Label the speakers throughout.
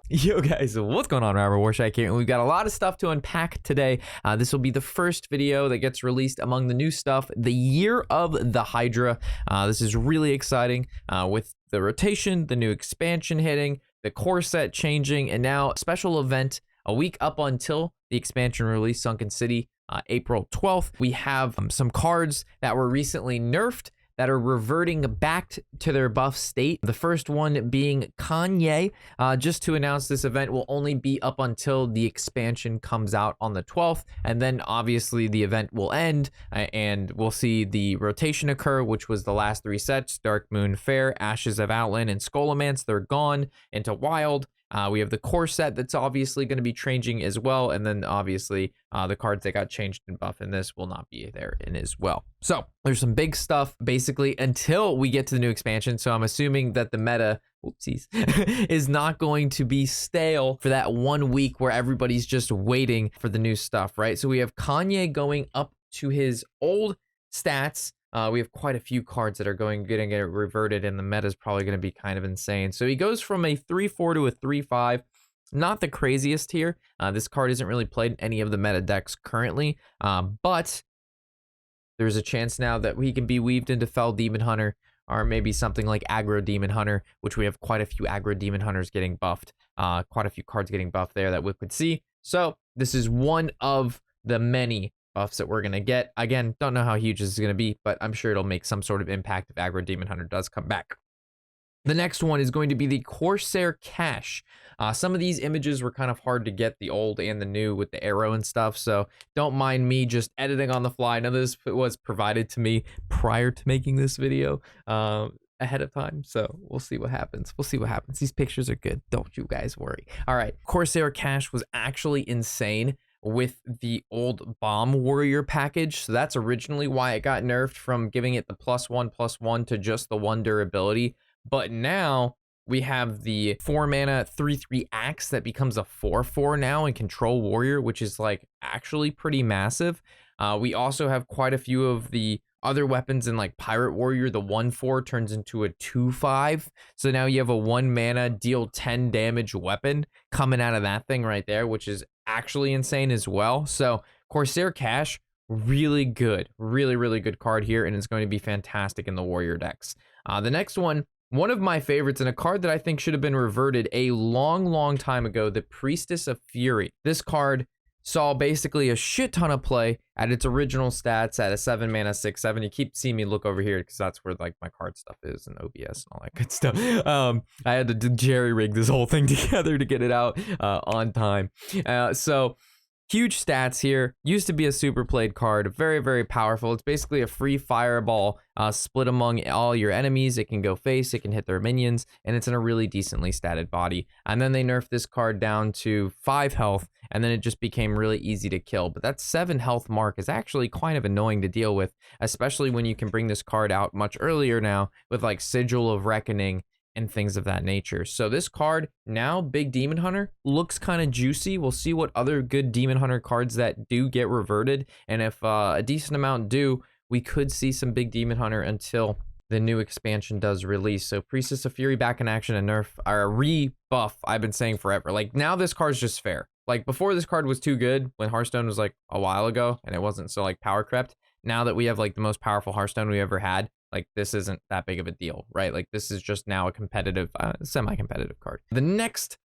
Speaker 1: Yo guys, what's going on? Robert Warshack here, and we've got a lot of stuff to unpack today. This will be the first video that gets released among the new stuff, the year of the Hydra. This is really exciting with the rotation, the new expansion hitting, the core set changing, and now a special event a week up until the expansion release, Sunken City, April 12th. We have some cards that were recently nerfed that are reverting back to their buff state. The first one being Kanye. Just to announce, this event will only be up until the expansion comes out on the 12th, and then obviously the event will end, and we'll see the rotation occur, which was the last three sets: Dark Moon Fair, Ashes of Outland, and Scholomance. They're gone into Wild. We have the core set that's obviously going to be changing as well, and then obviously the cards that got changed and buff in this will not be there in as well. So there's some big stuff basically until we get to the new expansion. So I'm assuming that the meta, whoopsies, is not going to be stale for that 1 week where everybody's just waiting for the new stuff, right? So we have Kanye going up to his old stats. We have quite a few cards that are getting it reverted, and the meta is probably going to be kind of insane. So he goes from a 3-4 to a 3-5. Not the craziest here. This card isn't really played in any of the meta decks currently, but there's a chance now that he can be weaved into Fell Demon Hunter, or maybe something like Aggro Demon Hunter, which we have quite a few Aggro Demon Hunters getting buffed. Quite a few cards getting buffed there that we could see. So this is one of the many buffs that we're going to get. Again, don't know how huge this is going to be, but I'm sure it'll make some sort of impact if Aggro Demon Hunter does come back. The next one is going to be the Corsair Cache. Some of these images were kind of hard to get, the old and the new with the arrow and stuff, so don't mind me just editing on the fly. I know this was provided to me prior to making this video ahead of time, so we'll see what happens. These pictures are good, don't you guys worry. All right, Corsair Cache was actually insane with the old Bomb Warrior package. So that's originally why it got nerfed from giving it the +1/+1 to just the 1 durability. But now we have the 4 mana 3/3 axe that becomes a 4/4 now in Control Warrior, which is like actually pretty massive. We also have quite a few of the other weapons in like Pirate Warrior. The 1/4 turns into a 2/5. So now you have a 1 mana deal 10 damage weapon coming out of that thing right there, which is actually insane as well. So Corsair Cache, really good, really good card here, and it's going to be fantastic in the Warrior decks. The next one of my favorites, and a card that I think should have been reverted a long time ago, the Priestess of Fury. This card saw basically a shit ton of play at its original stats at a 7 mana 6/7. You keep seeing me look over here because that's where like my card stuff is and OBS and all that good stuff. I had to jerry rig this whole thing together to get it out on time. So huge stats here. Used to be a super played card, very powerful. It's basically a free fireball split among all your enemies. It can go face, it can hit their minions, and it's in a really decently statted body. And then they nerfed this card down to 5 health, and then it just became really easy to kill. But that 7 health mark is actually kind of annoying to deal with, especially when you can bring this card out much earlier now with like Sigil of Reckoning and things of that nature. So this card now, Big Demon Hunter, looks kind of juicy. We'll see what other good Demon Hunter cards that do get reverted, and if a decent amount do, we could see some Big Demon Hunter until the new expansion does release. So Priestess of Fury back in action, and nerf, or a rebuff I've been saying forever. Like now this card's just fair. Like before this card was too good when Hearthstone was like a while ago and it wasn't so like power crept. Now that we have like the most powerful Hearthstone we ever had, like this isn't that big of a deal, right? Like this is just now a competitive, semi-competitive card. The next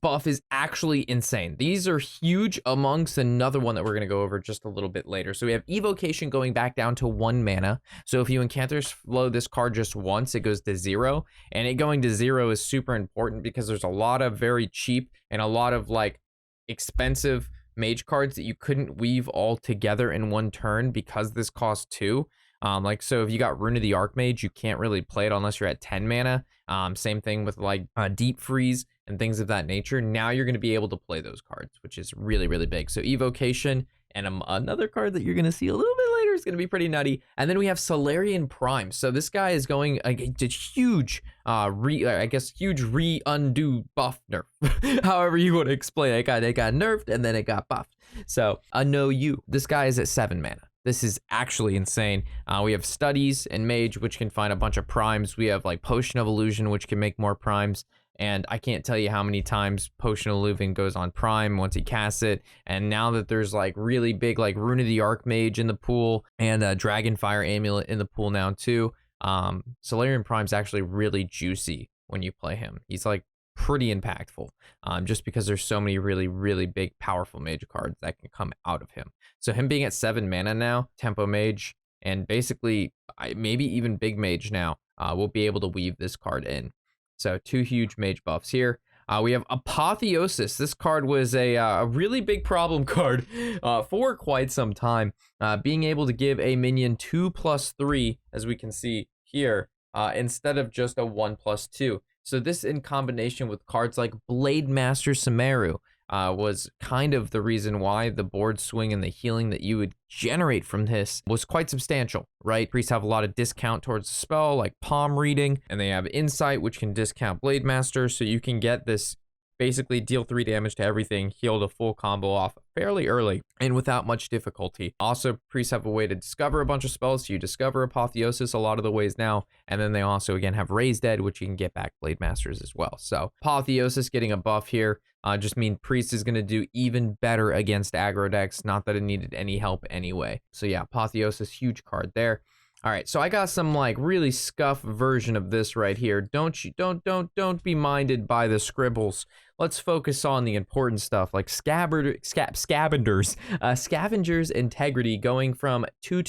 Speaker 1: buff is actually insane. These are huge amongst another one that we're going to go over just a little bit later. So we have Evocation going back down to 1 mana. So if you encounter flow this card just once, it goes to 0. And it going to 0 is super important because there's a lot of very cheap and a lot of like expensive mage cards that you couldn't weave all together in one turn because this costs 2. Like, so if you got Rune of the Archmage, you can't really play it unless you're at 10 mana. Same thing with like Deep Freeze and things of that nature. Now you're going to be able to play those cards, which is really big. So Evocation and another card that you're going to see a little bit later is going to be pretty nutty. And then we have Solarian Prime. So this guy is going a huge, huge undo buff nerf. However you want to explain it. It got nerfed and then it got buffed. So I know you. This guy is at 7 mana. This is actually insane. We have Studies and Mage, which can find a bunch of primes. We have like Potion of Illusion, which can make more primes. And I can't tell you how many times Potion of Eluving goes on Prime once he casts it. And now that there's like really big like Rune of the Archmage in the pool and Dragonfire Amulet in the pool now too, Solarian Prime's actually really juicy when you play him. He's like pretty impactful, just because there's so many really big powerful mage cards that can come out of him. So him being at 7 mana now, Tempo Mage, and basically maybe even Big Mage now, will be able to weave this card in. So 2 huge mage buffs here. We have Apotheosis. This card was a really big problem card for quite some time. Being able to give a minion 2/3, as we can see here, instead of just a 1/2. So this, in combination with cards like Blade Master Sumeru, was kind of the reason why the board swing and the healing that you would generate from this was quite substantial, right? Priests have a lot of discount towards the spell, like palm reading, and they have insight, which can discount Blade Master, so you can get this, basically deal 3 damage to everything, heal the full combo off fairly early and without much difficulty. Also, priests have a way to discover a bunch of spells, so you discover Apotheosis a lot of the ways now, and then they also again have Raise Dead, which you can get back Blade Masters as well. So Apotheosis getting a buff here just mean Priest is going to do even better against aggro decks, not that it needed any help anyway. So yeah, Apotheosis, huge card there. All right, so I got some like really scuff version of this right here. Don't be minded by the scribbles. Let's focus on the important stuff, like Scavenger's Integrity going from 2/2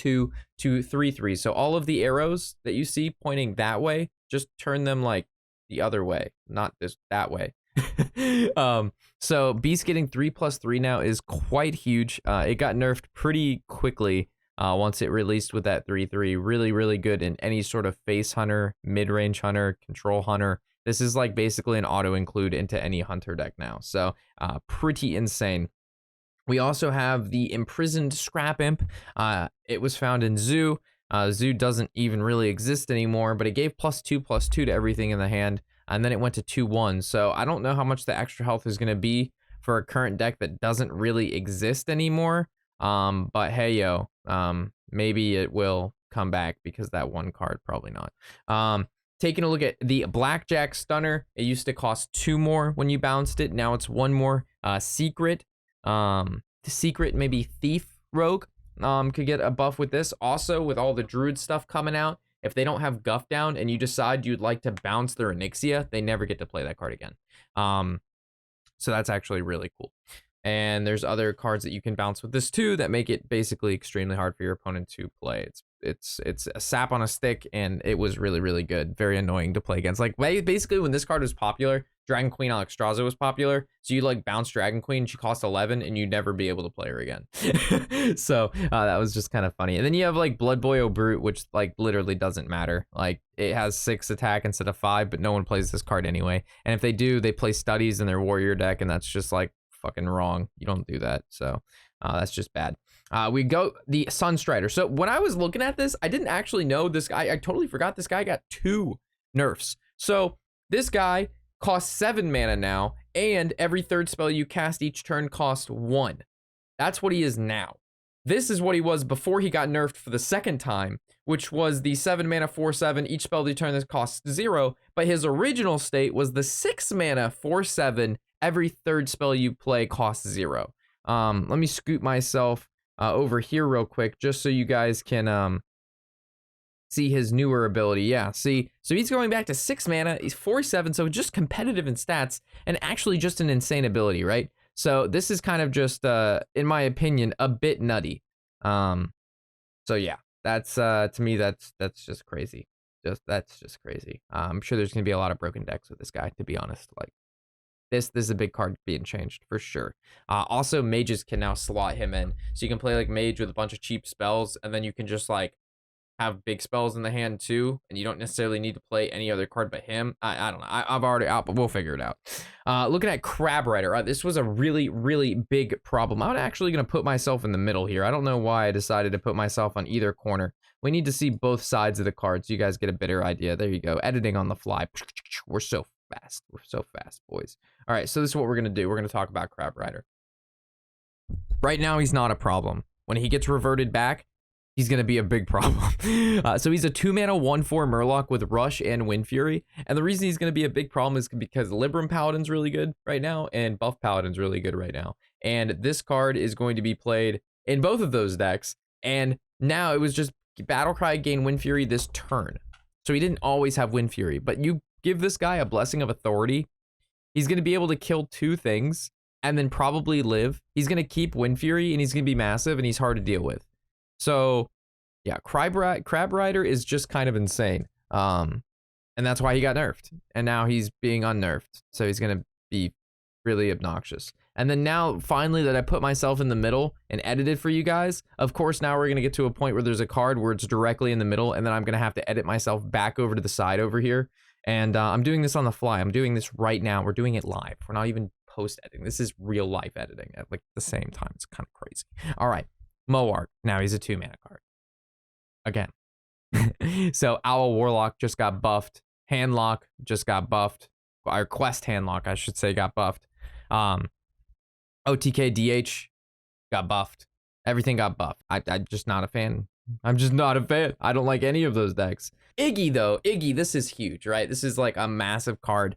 Speaker 1: to 3/3. So all of the arrows that you see pointing that way, just turn them like the other way, not this that way. So Beast getting 3/3 now is quite huge. It got nerfed pretty quickly once it released with that 3/3. Really good in any sort of face hunter, mid-range hunter, control hunter. This is like basically an auto include into any hunter deck now. So pretty insane. We also have the Imprisoned Scrap Imp. It was found in Zoo. Zoo doesn't even really exist anymore, but it gave +2/+2 to everything in the hand, and then it went to 2/1. So I don't know how much the extra health is going to be for a current deck that doesn't really exist anymore. But hey, yo, maybe it will come back, because that one card, probably not. Taking a look at the Blackjack Stunner, it used to cost 2 more when you bounced it. Now it's 1 more. Secret, maybe Thief Rogue, could get a buff with this. Also, with all the Druid stuff coming out, if they don't have Guff down and you decide you'd like to bounce their Onyxia, they never get to play that card again. So that's actually really cool. And there's other cards that you can bounce with this too that make it basically extremely hard for your opponent to play. It's a sap on a stick, and it was really good. Very annoying to play against. Like basically when this card was popular, Dragon Queen Alexstrasza was popular, so you like bounce Dragon Queen, she cost 11, and you'd never be able to play her again. So that was just kind of funny. And then you have like Blood Boy Brute, which like literally doesn't matter. Like it has 6 attack instead of 5, but no one plays this card anyway. And if they do, they play Studies in their warrior deck, and that's just like fucking wrong. You don't do that. So that's just bad. We go the Sunstrider. So when I was looking at this, I didn't actually know this guy. I totally forgot this guy got 2 nerfs. So this guy costs 7 mana now, and every 3rd spell you cast each turn costs 1. That's what he is now. This is what he was before he got nerfed for the 2nd time, which was the 7 mana 4/7. Each spell you turn this costs 0. But his original state was the 6 mana 4/7. Every 3rd spell you play costs 0. Let me scoot myself over here real quick, just so you guys can see his newer ability. Yeah, see, so he's going back to 6 mana. He's 4/7, so just competitive in stats, and actually just an insane ability, right? So this is kind of just, in my opinion, a bit nutty. So yeah, that's to me, that's just crazy. That's just crazy. I'm sure there's gonna be a lot of broken decks with this guy, to be honest. Like this is a big card being changed for sure. Also, mages can now slot him in, so you can play like mage with a bunch of cheap spells, and then you can just like have big spells in the hand too, and you don't necessarily need to play any other card but him. I don't know. I've already out, but we'll figure it out. Looking at Crab Rider, this was a really big problem. I'm actually gonna put myself in the middle here. I don't know why I decided to put myself on either corner. We need to see both sides of the card so you guys get a better idea. There you go. Editing on the fly. We're so fast. We're so fast, boys. All right, so this is what we're gonna do. We're gonna talk about Crab Rider. Right now, he's not a problem. When he gets reverted back, he's going to be a big problem. So he's a 2-mana 1/4 Murloc with Rush and Wind Fury. And the reason he's going to be a big problem is because Libram Paladin's really good right now and Buff Paladin's really good right now. And this card is going to be played in both of those decks. And now it was just Battlecry gain Wind Fury this turn. So he didn't always have Wind Fury, but you give this guy a Blessing of Authority, he's going to be able to kill 2 things and then probably live. He's going to keep Wind Fury and he's going to be massive and he's hard to deal with. So yeah, Crab Rider is just kind of insane. And that's why he got nerfed. And now he's being unnerfed. So he's going to be really obnoxious. And then now, finally, that I put myself in the middle and edited for you guys, of course, now we're going to get to a point where there's a card where it's directly in the middle, and then I'm going to have to edit myself back over to the side over here. And I'm doing this on the fly. I'm doing this right now. We're doing it live. We're not even post-editing. This is real life editing at like the same time. It's kind of crazy. All right. Moarg. Now he's a 2-mana card. Again. So Owl Warlock just got buffed. Handlock just got buffed. Or Quest Handlock, I should say, got buffed. OTK DH got buffed. Everything got buffed. I'm just not a fan. I'm just not a fan. I don't like any of those decks. Iggy, though. Iggy, this is huge, right? This is like a massive card.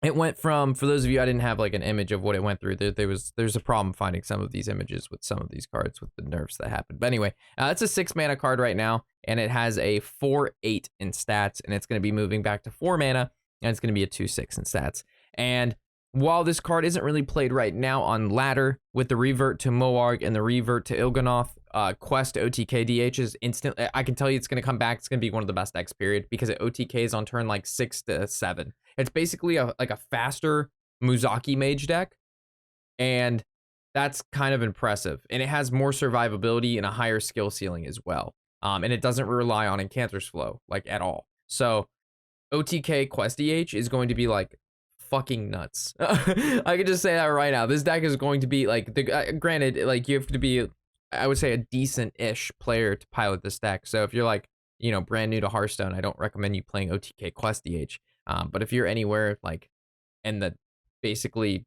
Speaker 1: It went from, for those of you, I didn't have like an image of what it went through. There's a problem finding some of these images with some of these cards with the nerfs that happened. But anyway, it's a 6-mana card right now, and it has a 4/8 in stats, and it's going to be moving back to 4 mana, and it's going to be a 2/6 in stats. And while this card isn't really played right now on ladder, with the revert to Moarg and the revert to Il'gynoth, Quest OTK DH is instant. I can tell you it's going to come back. It's going to be one of the best decks, period, because it OTKs on turn like 6 to 7. It's basically like a faster Muzaki Mage deck, and that's kind of impressive. And it has more survivability and a higher skill ceiling as well. And it doesn't rely on Incanter's Flow, like, at all. So OTK Quest DH is going to be like fucking nuts. I can just say that right now. This deck is going to be like, granted, like, you have to be, I would say, a decent-ish player to pilot this deck. So if you're like, you know, brand new to Hearthstone, I don't recommend you playing OTK Quest DH. But if you're anywhere like in the basically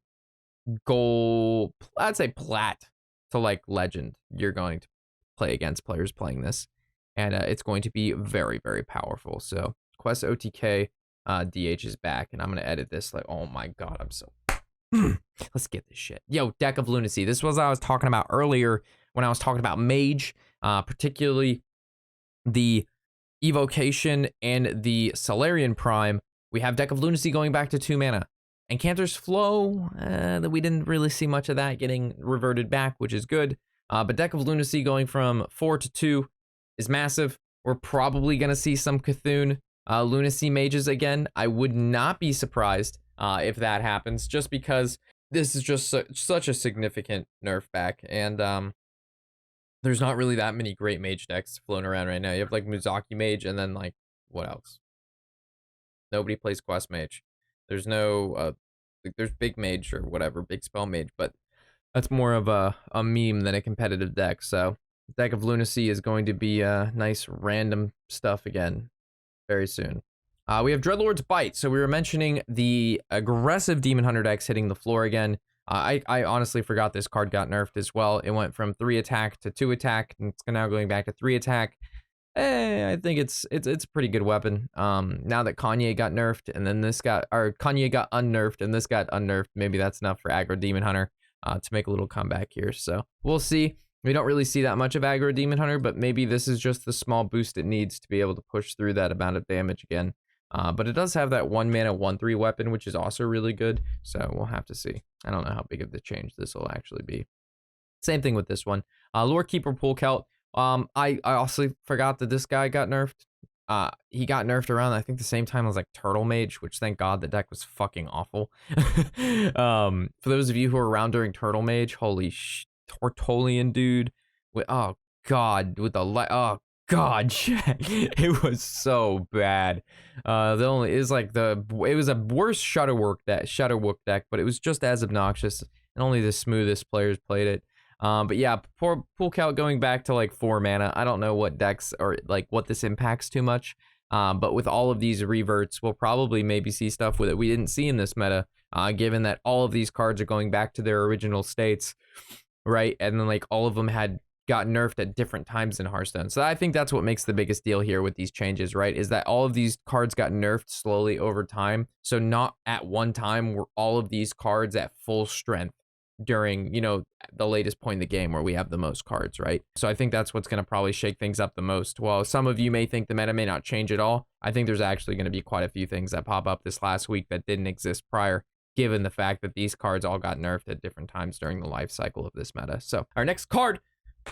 Speaker 1: goal, I'd say plat to like legend, you're going to play against players playing this, and it's going to be very, very powerful. So Quest OTK DH is back, and I'm gonna edit this like, oh my god, I'm so let's get this shit. Yo, Deck of Lunacy. This was what I was talking about earlier when I was talking about Mage, particularly the Evocation and the Solarian Prime. We have Deck of Lunacy going back to 2 mana. And Incanter's Flow, that we didn't really see much of that getting reverted back, which is good. But Deck of Lunacy going from 4 to 2 is massive. We're probably going to see some Cthulhu Lunacy mages again. I would not be surprised if that happens, just because this is just such a significant nerf back. And there's not really that many great mage decks floating around right now. You have like Muzaki Mage, and then like, what else? Nobody plays Quest Mage. There's no, there's Big Mage or whatever, Big Spell Mage, but that's more of a meme than a competitive deck. So Deck of Lunacy is going to be nice random stuff again very soon. We have Dreadlord's Bite. So we were mentioning the aggressive Demon Hunter decks hitting the floor again. I honestly forgot this card got nerfed as well. It went from 3 attack to 2 attack, and it's now going back to 3 attack. I think it's a pretty good weapon. Now that Kanye got nerfed, and then Kanye got unnerfed, and this got unnerfed, maybe that's enough for aggro Demon Hunter to make a little comeback here. So we'll see. We don't really see that much of aggro Demon Hunter, but maybe this is just the small boost it needs to be able to push through that amount of damage again. But it does have that 1 mana 1/3 weapon, which is also really good. So we'll have to see. I don't know how big of the change this will actually be. Same thing with this one. Lore Keeper Poolcelt. I also forgot that this guy got nerfed. He got nerfed around, I think, the same time as like Turtle Mage, which thank God the deck was fucking awful. For those of you who were around during Turtle Mage, holy Tortolian dude. Oh god, with the oh god, it was so bad. It was a worse Shadowwook deck, but it was just as obnoxious, and only the smoothest players played it. But yeah, poor Poolcelt going back to like 4 mana. I don't know what decks or like what this impacts too much. But with all of these reverts, we'll probably maybe see stuff with it we didn't see in this meta, given that all of these cards are going back to their original states, right? And then like all of them had got nerfed at different times in Hearthstone. So I think that's what makes the biggest deal here with these changes, right? Is that all of these cards got nerfed slowly over time. So not at one time were all of these cards at full strength during, you know, the latest point in the game where we have the most cards, right? So I think that's what's going to probably shake things up the most. While some of you may think the meta may not change at all, I think there's actually going to be quite a few things that pop up this last week that didn't exist prior, given the fact that these cards all got nerfed at different times during the life cycle of this meta. So our next card,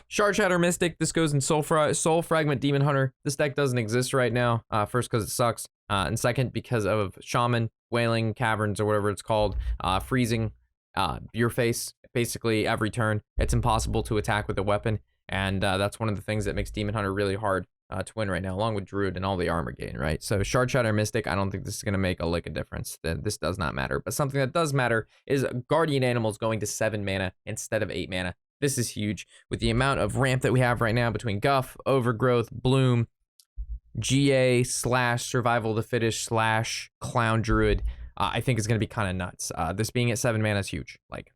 Speaker 1: Shard Shatter Mystic. This goes in Soul Fragment Demon Hunter. This deck doesn't exist right now. First, because it sucks. And second, because of Shaman, Wailing Caverns, or whatever it's called, freezing your face basically every turn. It's impossible to attack with a weapon. And that's one of the things that makes Demon Hunter really hard to win right now, along with Druid and all the armor gain, right? So Shard Shatter Mystic, I don't think this is going to make a lick of difference. This does not matter. But something that does matter is Guardian Animals going to 7 mana instead of 8 mana. This is huge. With the amount of ramp that we have right now between Guff, Overgrowth, Bloom, GA / Survival of the Fittest / Clown Druid, I think it's going to be kind of nuts. This being at 7 mana is huge. Like,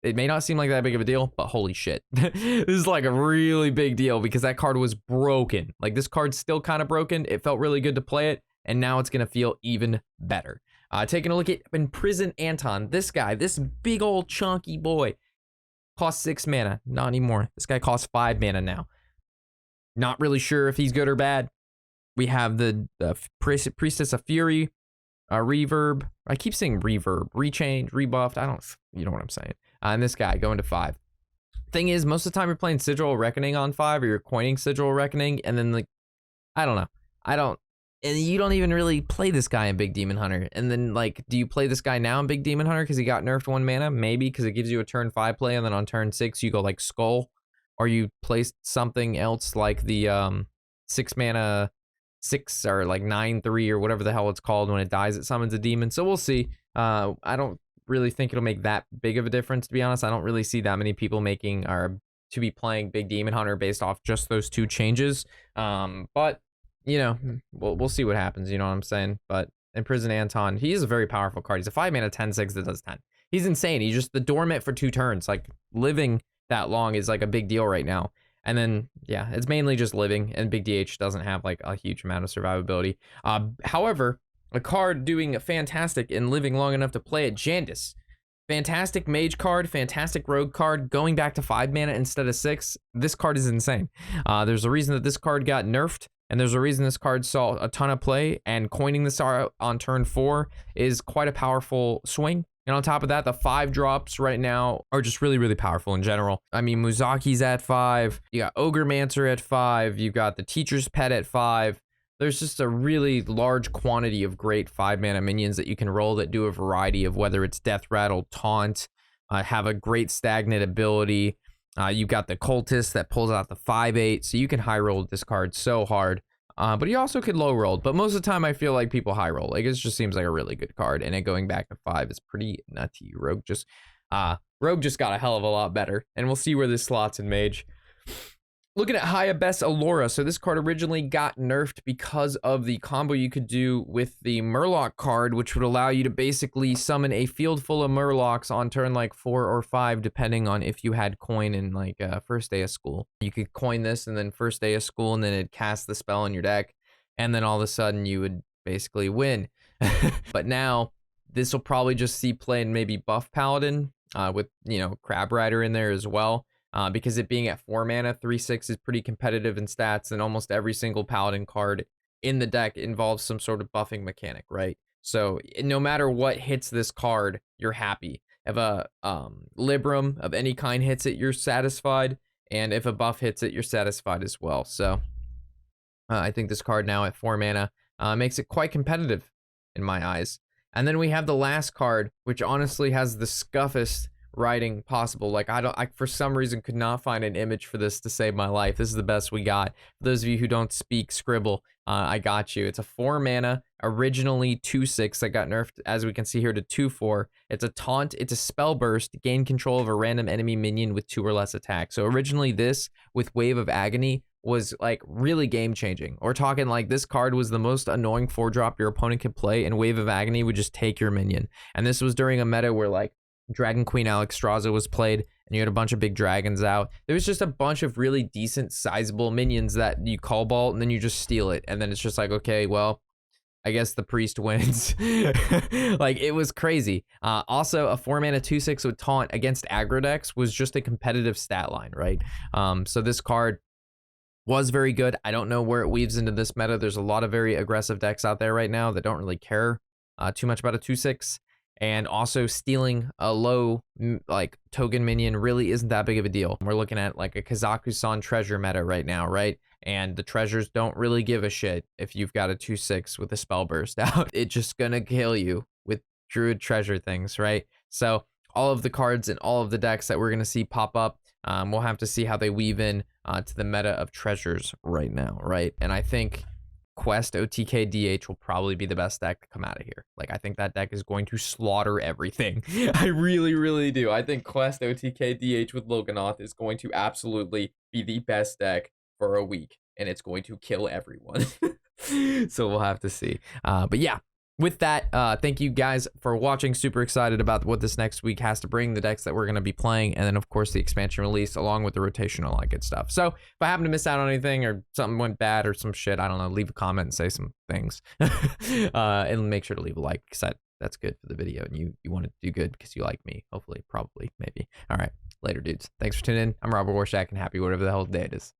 Speaker 1: it may not seem like that big of a deal, but holy shit. This is like a really big deal because that card was broken. Like, this card's still kind of broken. It felt really good to play it, and now it's going to feel even better. Taking a look at Imprison Anton. This guy, this big old chunky boy, costs 6 mana. Not anymore. This guy costs 5 mana now. Not really sure if he's good or bad. We have the Priestess of Fury, reverb. I keep saying reverb, rechange, rebuffed. You know what I'm saying. And this guy going to 5. Thing is, most of the time you're playing Sigil Reckoning on 5, or you're coining Sigil Reckoning, and then, like, I don't know. And you don't even really play this guy in Big Demon Hunter. And then, like, do you play this guy now in Big Demon Hunter because he got nerfed 1 mana? Maybe, because it gives you a turn 5 play, and then on turn 6 you go like Skull, or you place something else like the 6 mana 6 or like 9/3 or whatever the hell it's called when it dies it summons a demon. So we'll see. I don't really think it'll make that big of a difference, to be honest. I don't really see that many people making or to be playing Big Demon Hunter based off just those 2 changes. But you know, we'll see what happens, you know what I'm saying? But Imprison Anton, he is a very powerful card. He's a 5 mana 10/6 that does 10. He's insane. He's just the dormant for 2 turns. Like, living that long is like a big deal right now. And then, yeah, it's mainly just living, and Big DH doesn't have like a huge amount of survivability. However, a card doing fantastic and living long enough to play it, Jandis. Fantastic mage card, fantastic rogue card, going back to 5 mana instead of 6. This card is insane. There's a reason that this card got nerfed, and there's a reason this card saw a ton of play, and coining this on turn 4 is quite a powerful swing. And on top of that, the 5 drops right now are just really, really powerful in general. I mean, Muzaki's at 5, you got Ogremancer at 5, you got the Teacher's Pet at 5. There's just a really large quantity of great 5 mana minions that you can roll that do a variety of whether it's Death Rattle, Taunt, have a great stagnant ability. You've got the Cultist that pulls out the 5/8, so you can high roll this card so hard. But you also could low roll. But most of the time, I feel like people high roll. Like, it just seems like a really good card, and it going back to 5 is pretty nutty. Rogue just got a hell of a lot better, and we'll see where this slots in Mage. Looking at Hyabess Allura, so this card originally got nerfed because of the combo you could do with the Murloc card, which would allow you to basically summon a field full of Murlocs on turn like 4 or 5, depending on if you had coin in like first day of school. You could coin this and then first day of school, and then it'd cast the spell in your deck, and then all of a sudden you would basically win. But now this will probably just see play in maybe Buff Paladin with, you know, Crab Rider in there as well. Because it being at 4 mana, 3/6 is pretty competitive in stats, and almost every single Paladin card in the deck involves some sort of buffing mechanic, right? So no matter what hits this card, you're happy. If a Libram of any kind hits it, you're satisfied, and if a buff hits it, you're satisfied as well. So I think this card now at 4 mana makes it quite competitive in my eyes. And then we have the last card, which honestly has the scuffest writing possible. Like, I for some reason could not find an image for this to save my life. This is the best we got. For those of you who don't speak Scribble, I got you. It's a 4 mana, originally 2/6 that got nerfed, as we can see here, to 2/4. It's a taunt, it's a spell burst, gain control of a random enemy minion with 2 or less attack. So originally this with Wave of Agony was like really game changing. We're talking like this card was the most annoying 4-drop your opponent could play, and Wave of Agony would just take your minion. And this was during a meta where like Dragon Queen Alexstrasza was played, and you had a bunch of big dragons out. There was just a bunch of really decent, sizable minions that you cobalt, and then you just steal it. And then it's just like, okay, well, I guess the priest wins. Like, it was crazy. Also, a 4-mana 2/6 with taunt against aggro decks was just a competitive stat line, right? So this card was very good. I don't know where it weaves into this meta. There's a lot of very aggressive decks out there right now that don't really care too much about a 2/6. And also stealing a low like token minion really isn't that big of a deal. We're looking at like a Kazaku-san treasure meta right now, right? And the treasures don't really give a shit if you've got a 2/6 with a spell burst out. It's just gonna kill you with Druid treasure things, right? So all of the cards and all of the decks that we're gonna see pop up, we'll have to see how they weave in to the meta of treasures right now, right? And I think Quest OTK DH will probably be the best deck to come out of here. Like, I think that deck is going to slaughter everything. I really, really do. I think Quest OTK DH with Loganoth is going to absolutely be the best deck for a week, and it's going to kill everyone. So we'll have to see. But yeah, with that, thank you guys for watching. Super excited about what this next week has to bring, the decks that we're going to be playing, and then of course the expansion release along with the rotational, all that good stuff. So if I happen to miss out on anything or something went bad or some shit, I don't know, leave a comment and say some things. And make sure to leave a like, because that's good for the video, and you want to do good because you like me, hopefully, probably, maybe. All right, later dudes. Thanks for tuning in. I'm Robert Warshack, and happy whatever the hell day it is.